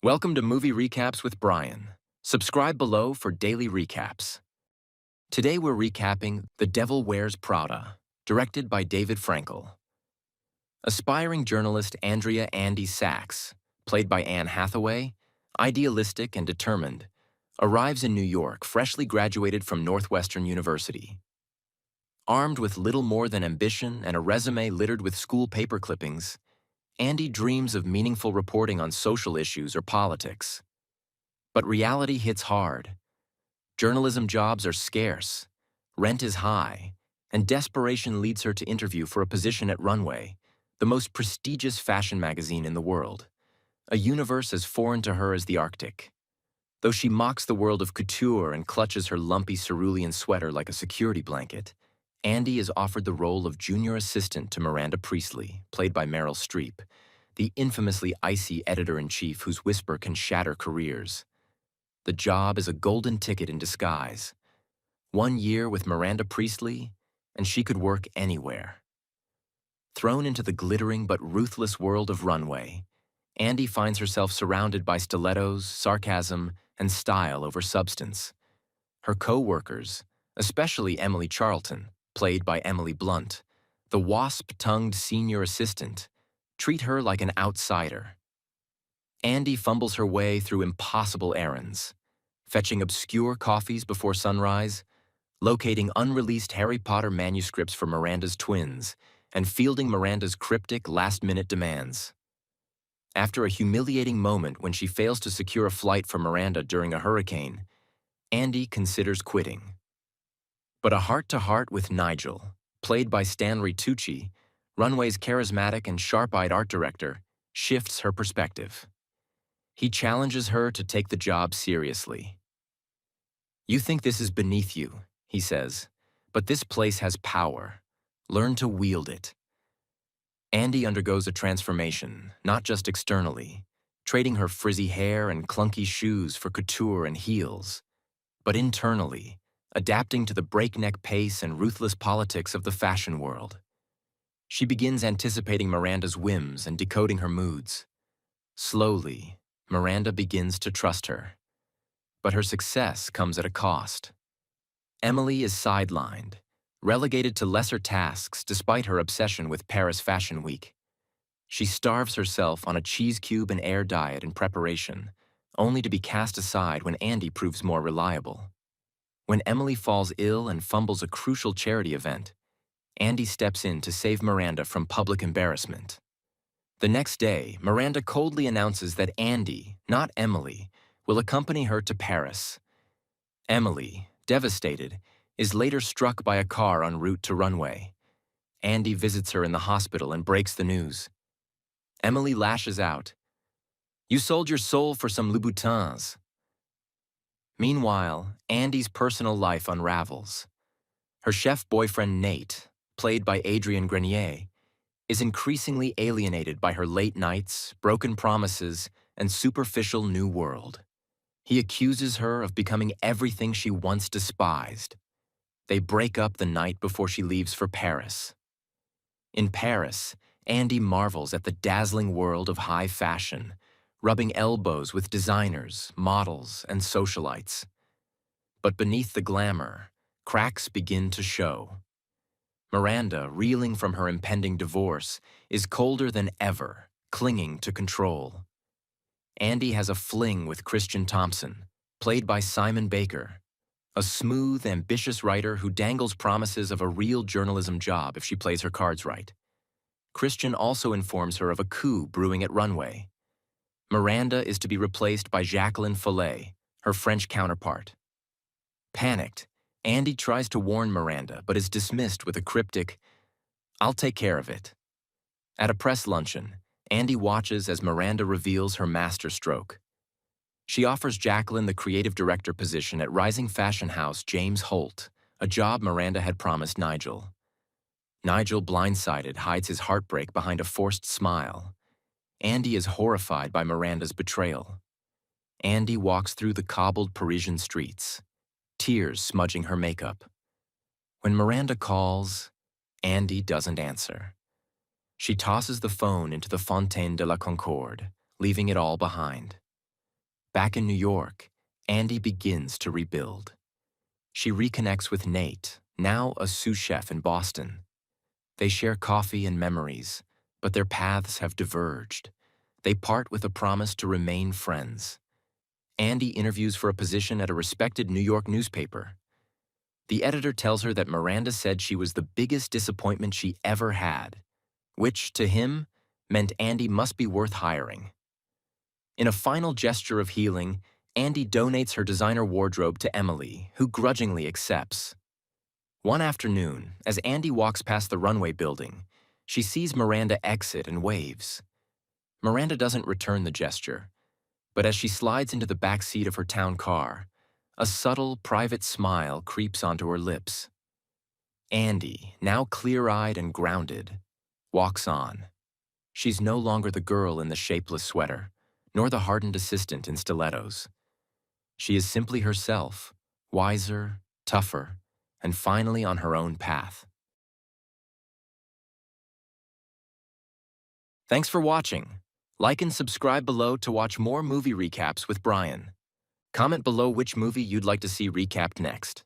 Welcome to Movie Recaps with Brian. Subscribe below for daily recaps. Today we're recapping The Devil Wears Prada, directed by David Frankel. Aspiring journalist Andrea "Andy" Sachs, played by Anne Hathaway, idealistic and determined, arrives in New York freshly graduated from Northwestern University. Armed with little more than ambition and a resume littered with school paper clippings, Andy dreams of meaningful reporting on social issues or politics. But reality hits hard. Journalism jobs are scarce, rent is high, and desperation leads her to interview for a position at Runway, the most prestigious fashion magazine in the world, a universe as foreign to her as the Arctic. Though she mocks the world of couture and clutches her lumpy cerulean sweater like a security blanket, Andy is offered the role of junior assistant to Miranda Priestly, played by Meryl Streep, the infamously icy editor-in-chief whose whisper can shatter careers. The job is a golden ticket in disguise. 1 year with Miranda Priestly, and she could work anywhere. Thrown into the glittering but ruthless world of Runway, Andy finds herself surrounded by stilettos, sarcasm, and style over substance. Her co-workers, especially Emily Charlton, played by Emily Blunt, the wasp-tongued senior assistant, treat her like an outsider. Andy fumbles her way through impossible errands, fetching obscure coffees before sunrise, locating unreleased Harry Potter manuscripts for Miranda's twins, and fielding Miranda's cryptic last-minute demands. After a humiliating moment when she fails to secure a flight for Miranda during a hurricane, Andy considers quitting. But a heart-to-heart with Nigel, played by Stanley Tucci, Runway's charismatic and sharp-eyed art director, shifts her perspective. He challenges her to take the job seriously. "You think this is beneath you," he says, "but this place has power. Learn to wield it." Andy undergoes a transformation, not just externally, trading her frizzy hair and clunky shoes for couture and heels, but internally, adapting to the breakneck pace and ruthless politics of the fashion world. She begins anticipating Miranda's whims and decoding her moods. Slowly, Miranda begins to trust her. But her success comes at a cost. Emily is sidelined, relegated to lesser tasks despite her obsession with Paris Fashion Week. She starves herself on a cheese cube and air diet in preparation, only to be cast aside when Andy proves more reliable. When Emily falls ill and fumbles a crucial charity event, Andy steps in to save Miranda from public embarrassment. The next day, Miranda coldly announces that Andy, not Emily, will accompany her to Paris. Emily, devastated, is later struck by a car en route to Runway. Andy visits her in the hospital and breaks the news. Emily lashes out, "You sold your soul for some Louboutins." Meanwhile, Andy's personal life unravels. Her chef boyfriend Nate, played by Adrien Grenier, is increasingly alienated by her late nights, broken promises, and superficial new world. He accuses her of becoming everything she once despised. They break up the night before she leaves for Paris. In Paris, Andy marvels at the dazzling world of high fashion, rubbing elbows with designers, models, and socialites. But beneath the glamour, cracks begin to show. Miranda, reeling from her impending divorce, is colder than ever, clinging to control. Andy has a fling with Christian Thompson, played by Simon Baker, a smooth, ambitious writer who dangles promises of a real journalism job if she plays her cards right. Christian also informs her of a coup brewing at Runway. Miranda is to be replaced by Jacqueline Follet, her French counterpart. Panicked, Andy tries to warn Miranda but is dismissed with a cryptic, "I'll take care of it." At a press luncheon, Andy watches as Miranda reveals her masterstroke. She offers Jacqueline the creative director position at rising fashion house James Holt, a job Miranda had promised Nigel. Nigel, blindsided, hides his heartbreak behind a forced smile. Andy is horrified by Miranda's betrayal. Andy walks through the cobbled Parisian streets, tears smudging her makeup. When Miranda calls, Andy doesn't answer. She tosses the phone into the Fontaine de la Concorde, leaving it all behind. Back in New York, Andy begins to rebuild. She reconnects with Nate, now a sous chef in Boston. They share coffee and memories, but their paths have diverged. They part with a promise to remain friends. Andy interviews for a position at a respected New York newspaper. The editor tells her that Miranda said she was the biggest disappointment she ever had, which, to him, meant Andy must be worth hiring. In a final gesture of healing, Andy donates her designer wardrobe to Emily, who grudgingly accepts. One afternoon, as Andy walks past the Runway building, she sees Miranda exit and waves. Miranda doesn't return the gesture, but as she slides into the back seat of her town car, a subtle, private smile creeps onto her lips. Andy, now clear-eyed and grounded, walks on. She's no longer the girl in the shapeless sweater, nor the hardened assistant in stilettos. She is simply herself, wiser, tougher, and finally on her own path. Thanks for watching. Like and subscribe below to watch more movie recaps with Brian. Comment below which movie you'd like to see recapped next.